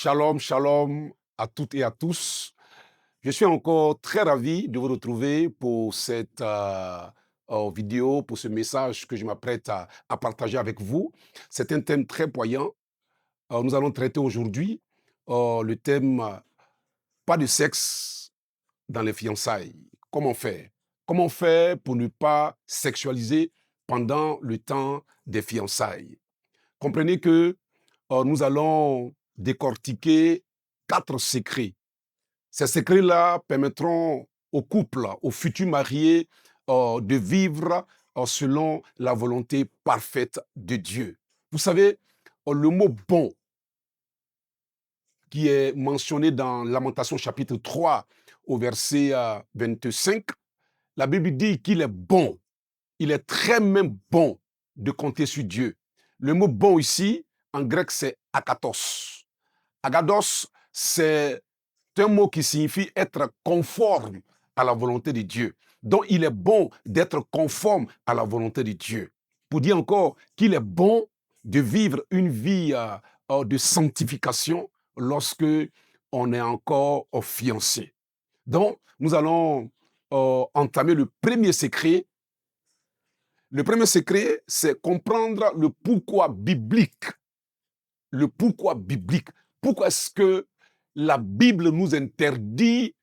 Shalom, shalom à toutes et à tous. Je suis encore très ravi de vous retrouver pour cette vidéo, pour ce message que je m'apprête à partager avec vous. C'est un thème très poignant. Nous allons traiter aujourd'hui le thème pas de sexe dans les fiançailles. Comment faire? Comment faire pour ne pas sexualiser pendant le temps des fiançailles? Comprenez que nous allons décortiquer 4 secrets. Ces secrets-là permettront aux couples, aux futurs mariés, de vivre selon la volonté parfaite de Dieu. Vous savez, le mot bon qui est mentionné dans Lamentation chapitre 3 au verset 25, la Bible dit qu'il est bon, il est très même bon de compter sur Dieu. Le mot bon ici, en grec, c'est akatos. Agados, c'est un mot qui signifie être conforme à la volonté de Dieu. Donc, il est bon d'être conforme à la volonté de Dieu. Pour dire encore qu'il est bon de vivre une vie de sanctification lorsque on est encore fiancé. Donc, nous allons entamer le premier secret. Le premier secret, c'est comprendre le pourquoi biblique. Le pourquoi biblique. Pourquoi est-ce que la Bible nous interdit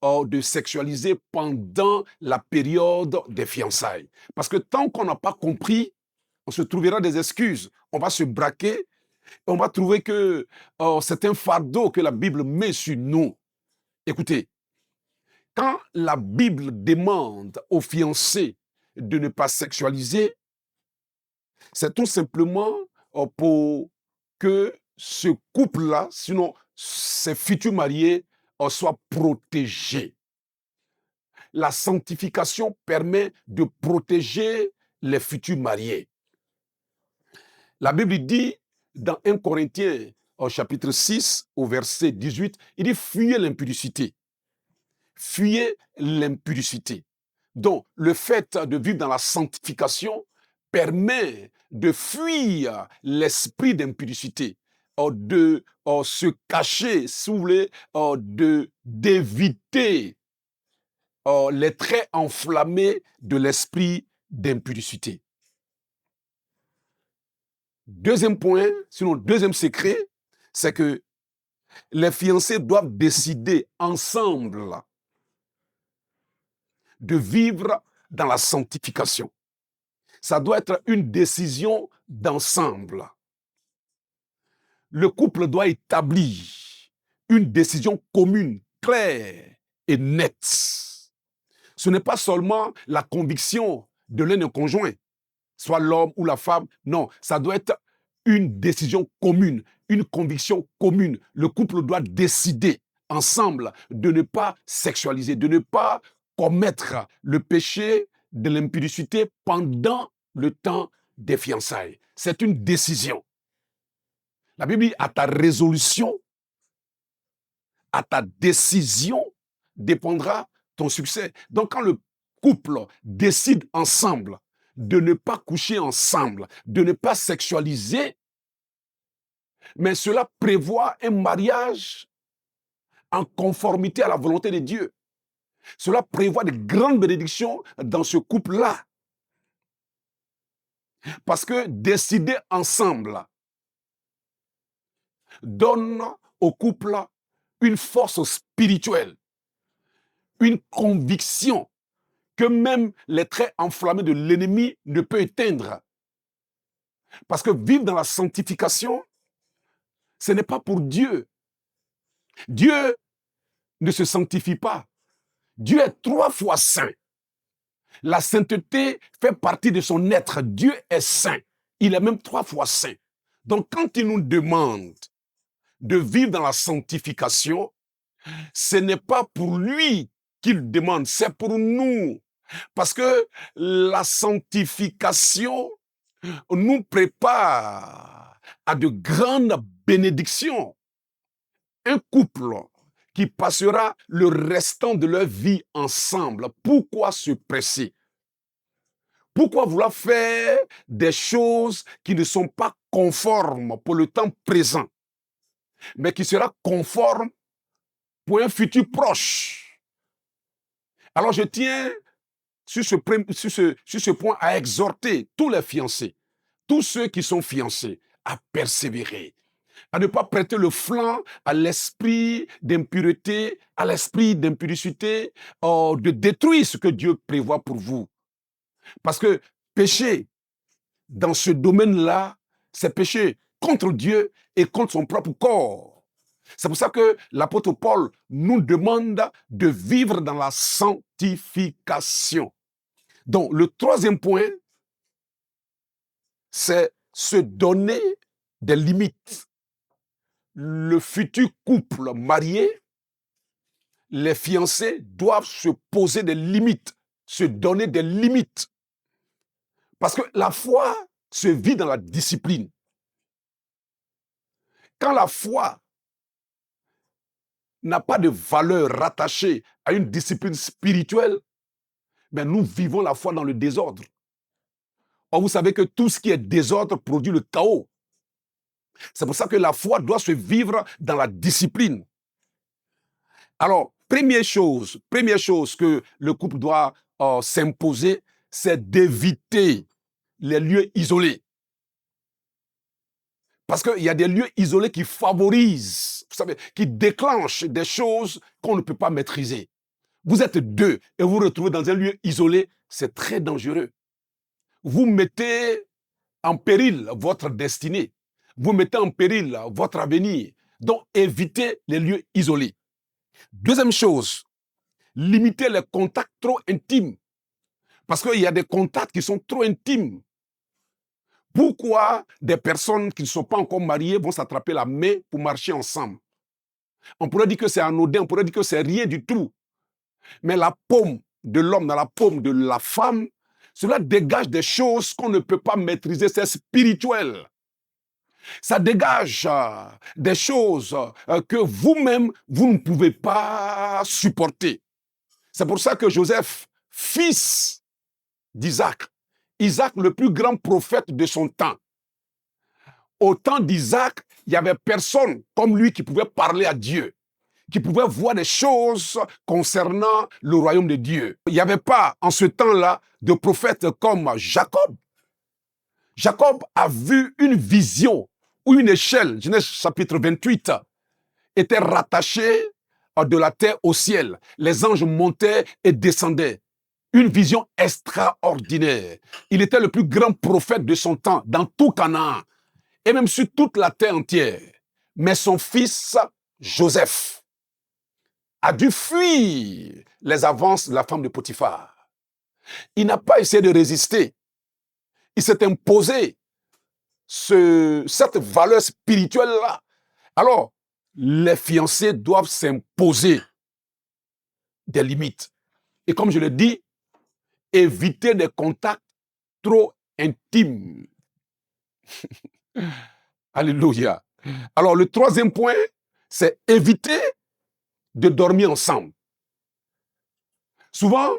de sexualiser pendant la période des fiançailles? Parce que tant qu'on n'a pas compris, on se trouvera des excuses. On va se braquer, on va trouver que c'est un fardeau que la Bible met sur nous. Écoutez, quand la Bible demande aux fiancés de ne pas sexualiser, c'est tout simplement pour que ce couple-là, sinon ces futurs mariés, soient protégés. La sanctification permet de protéger les futurs mariés. La Bible dit dans 1 Corinthiens au chapitre 6 au verset 18, il dit fuyez l'impudicité. Fuyez l'impudicité. Donc, le fait de vivre dans la sanctification permet de fuir l'esprit d'impudicité, de se cacher, si vous voulez, d'éviter les traits enflammés de l'esprit d'impudicité. Deuxième point, sinon deuxième secret, c'est que les fiancés doivent décider ensemble de vivre dans la sanctification. Ça doit être une décision d'ensemble. Le couple doit établir une décision commune, claire et nette. Ce n'est pas seulement la conviction de l'un des conjoints, soit l'homme ou la femme. Non, ça doit être une décision commune, une conviction commune. Le couple doit décider ensemble de ne pas sexualiser, de ne pas commettre le péché de l'impudicité pendant le temps des fiançailles. C'est une décision. La Bible dit, à ta résolution, à ta décision dépendra ton succès. Donc quand le couple décide ensemble de ne pas coucher ensemble, de ne pas sexualiser, mais cela prévoit un mariage en conformité à la volonté de Dieu. Cela prévoit de grandes bénédictions dans ce couple-là. Parce que décider ensemble donne au couple une force spirituelle, une conviction que même les traits enflammés de l'ennemi ne peuvent éteindre. Parce que vivre dans la sanctification, ce n'est pas pour Dieu. Dieu ne se sanctifie pas. Dieu est 3 fois saint. La sainteté fait partie de son être. Dieu est saint. Il est même 3 fois saint. Donc quand il nous demande de vivre dans la sanctification, ce n'est pas pour lui qu'il demande, c'est pour nous. Parce que la sanctification nous prépare à de grandes bénédictions. Un couple qui passera le restant de leur vie ensemble, pourquoi se presser? Pourquoi vouloir faire des choses qui ne sont pas conformes pour le temps présent? mais qui sera conforme pour un futur proche. Alors je tiens sur ce point à exhorter tous les fiancés, tous ceux qui sont fiancés, à persévérer, à ne pas prêter le flanc à l'esprit d'impureté, à l'esprit d'impudicité, de détruire ce que Dieu prévoit pour vous. Parce que pécher dans ce domaine-là, c'est pécher contre Dieu et contre son propre corps. C'est pour ça que l'apôtre Paul nous demande de vivre dans la sanctification. Donc, le troisième point, c'est se donner des limites. Le futur couple marié, les fiancés doivent se poser des limites, se donner des limites. Parce que la foi se vit dans la discipline. Quand la foi n'a pas de valeur rattachée à une discipline spirituelle, ben nous vivons la foi dans le désordre. Or, vous savez que tout ce qui est désordre produit le chaos. C'est pour ça que la foi doit se vivre dans la discipline. Alors, première chose que le couple doit s'imposer, c'est d'éviter les lieux isolés. Parce qu'il y a des lieux isolés qui favorisent, vous savez, qui déclenchent des choses qu'on ne peut pas maîtriser. Vous êtes deux et vous vous retrouvez dans un lieu isolé, c'est très dangereux. Vous mettez en péril votre destinée. Vous mettez en péril votre avenir. Donc, évitez les lieux isolés. Deuxième chose, limitez les contacts trop intimes. Parce qu'il y a des contacts qui sont trop intimes. Pourquoi des personnes qui ne sont pas encore mariées vont s'attraper la main pour marcher ensemble? On pourrait dire que c'est anodin, on pourrait dire que c'est rien du tout. Mais la paume de l'homme dans la paume de la femme, cela dégage des choses qu'on ne peut pas maîtriser, c'est spirituel. Ça dégage des choses que vous-même, vous ne pouvez pas supporter. C'est pour ça que Joseph, fils d'Isaac, Isaac, le plus grand prophète de son temps, au temps d'Isaac, il n'y avait personne comme lui qui pouvait parler à Dieu, qui pouvait voir des choses concernant le royaume de Dieu. Il n'y avait pas en ce temps-là de prophète comme Jacob. Jacob a vu une vision où une échelle, Genèse chapitre 28, était rattachée de la terre au ciel. Les anges montaient et descendaient. Une vision extraordinaire. Il était le plus grand prophète de son temps dans tout Canaan et même sur toute la terre entière. Mais son fils, Joseph, a dû fuir les avances de la femme de Potiphar. Il n'a pas essayé de résister. Il s'est imposé cette valeur spirituelle-là. Alors, les fiancés doivent s'imposer des limites. Et comme je le dis, éviter des contacts trop intimes. Alléluia. Alors, le troisième point, c'est éviter de dormir ensemble. Souvent,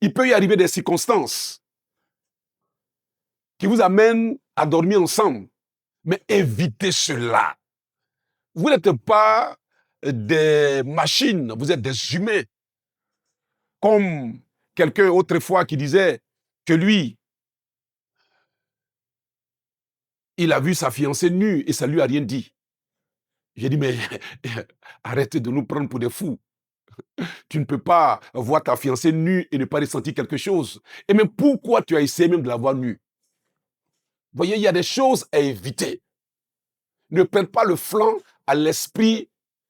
il peut y arriver des circonstances qui vous amènent à dormir ensemble. Mais évitez cela. Vous n'êtes pas des machines, vous êtes des humains. Comme quelqu'un autrefois qui disait que lui, il a vu sa fiancée nue et ça ne lui a rien dit. J'ai dit, mais arrête de nous prendre pour des fous. Tu ne peux pas voir ta fiancée nue et ne pas ressentir quelque chose. Et même pourquoi tu as essayé même de la voir nue? Vous voyez, il y a des choses à éviter. Ne prenne pas le flanc à l'esprit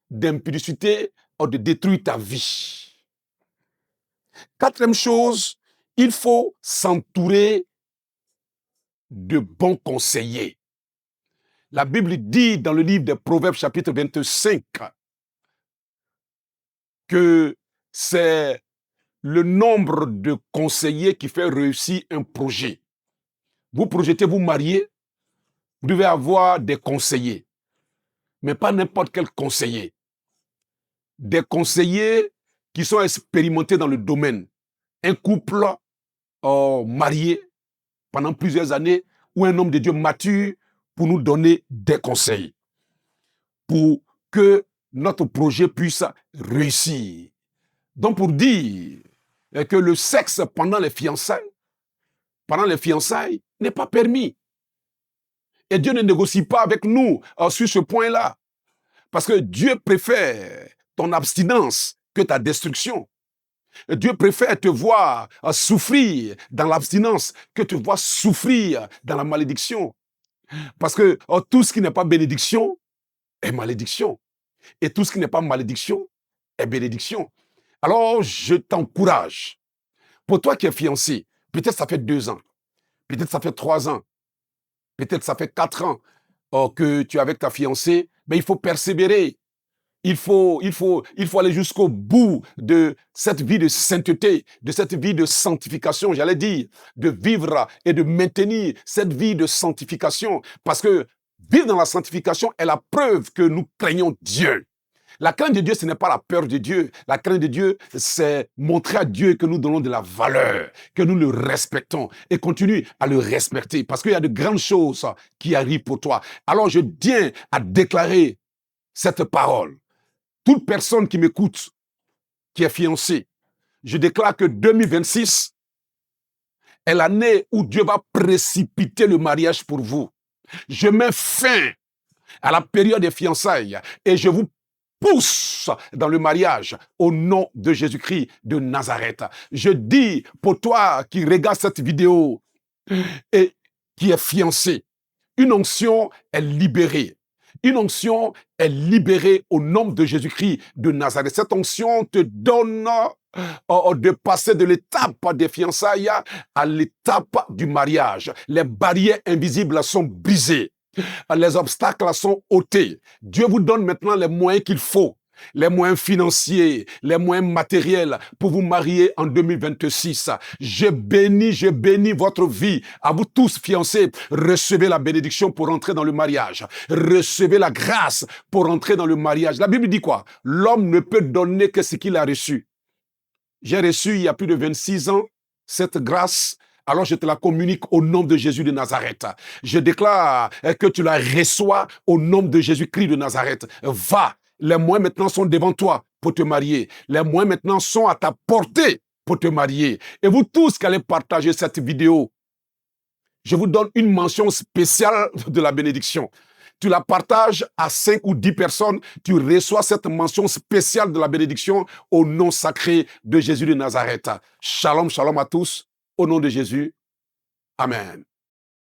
d'impudicité ou de détruire ta vie. Quatrième chose, il faut s'entourer de bons conseillers. La Bible dit dans le livre des Proverbes chapitre 25 que c'est le nombre de conseillers qui fait réussir un projet. Vous projetez vous marier, vous devez avoir des conseillers, mais pas n'importe quel conseiller. Des conseillers qui sont expérimentés dans le domaine. Un couple marié pendant plusieurs années ou un homme de Dieu mature pour nous donner des conseils. pour que notre projet puisse réussir. Donc pour dire que le sexe pendant les fiançailles n'est pas permis. Et Dieu ne négocie pas avec nous sur ce point-là. Parce que Dieu préfère ton abstinence que ta destruction. Dieu préfère te voir souffrir dans l'abstinence que te voir souffrir dans la malédiction. Parce que tout ce qui n'est pas bénédiction est malédiction. Et tout ce qui n'est pas malédiction est bénédiction. Alors, je t'encourage. Pour toi qui es fiancé, peut-être ça fait 2 ans, peut-être ça fait 3 ans, peut-être ça fait 4 ans que tu es avec ta fiancée, mais il faut persévérer. Il faut aller jusqu'au bout de cette vie de sainteté, de cette vie de sanctification, j'allais dire, de vivre et de maintenir cette vie de sanctification. Parce que vivre dans la sanctification est la preuve que nous craignons Dieu. La crainte de Dieu, ce n'est pas la peur de Dieu. La crainte de Dieu, c'est montrer à Dieu que nous donnons de la valeur, que nous le respectons et continue à le respecter parce qu'il y a de grandes choses qui arrivent pour toi. Alors je tiens à déclarer cette parole. Toute personne qui m'écoute, qui est fiancée, je déclare que 2026 est l'année où Dieu va précipiter le mariage pour vous. Je mets fin à la période des fiançailles et je vous pousse dans le mariage au nom de Jésus-Christ de Nazareth. Je dis pour toi qui regarde cette vidéo et qui est fiancé, une onction est libérée. Une onction est libérée au nom de Jésus-Christ de Nazareth. Cette onction te donne de passer de l'étape des fiançailles à l'étape du mariage. Les barrières invisibles sont brisées. Les obstacles sont ôtés. Dieu vous donne maintenant les moyens qu'il faut. Les moyens financiers, les moyens matériels pour vous marier en 2026. Je bénis votre vie. À vous tous fiancés, recevez la bénédiction pour entrer dans le mariage. Recevez la grâce pour entrer dans le mariage. La Bible dit quoi? L'homme ne peut donner que ce qu'il a reçu. J'ai reçu il y a plus de 26 ans cette grâce. Alors je te la communique au nom de Jésus de Nazareth. Je déclare que tu la reçois au nom de Jésus-Christ de Nazareth. Va, les moyens maintenant sont devant toi pour te marier. Les moyens maintenant sont à ta portée pour te marier. Et vous tous qui allez partager cette vidéo, je vous donne une mention spéciale de la bénédiction. Tu la partages à 5 ou 10 personnes, tu reçois cette mention spéciale de la bénédiction au nom sacré de Jésus de Nazareth. Shalom, shalom à tous. Au nom de Jésus, Amen.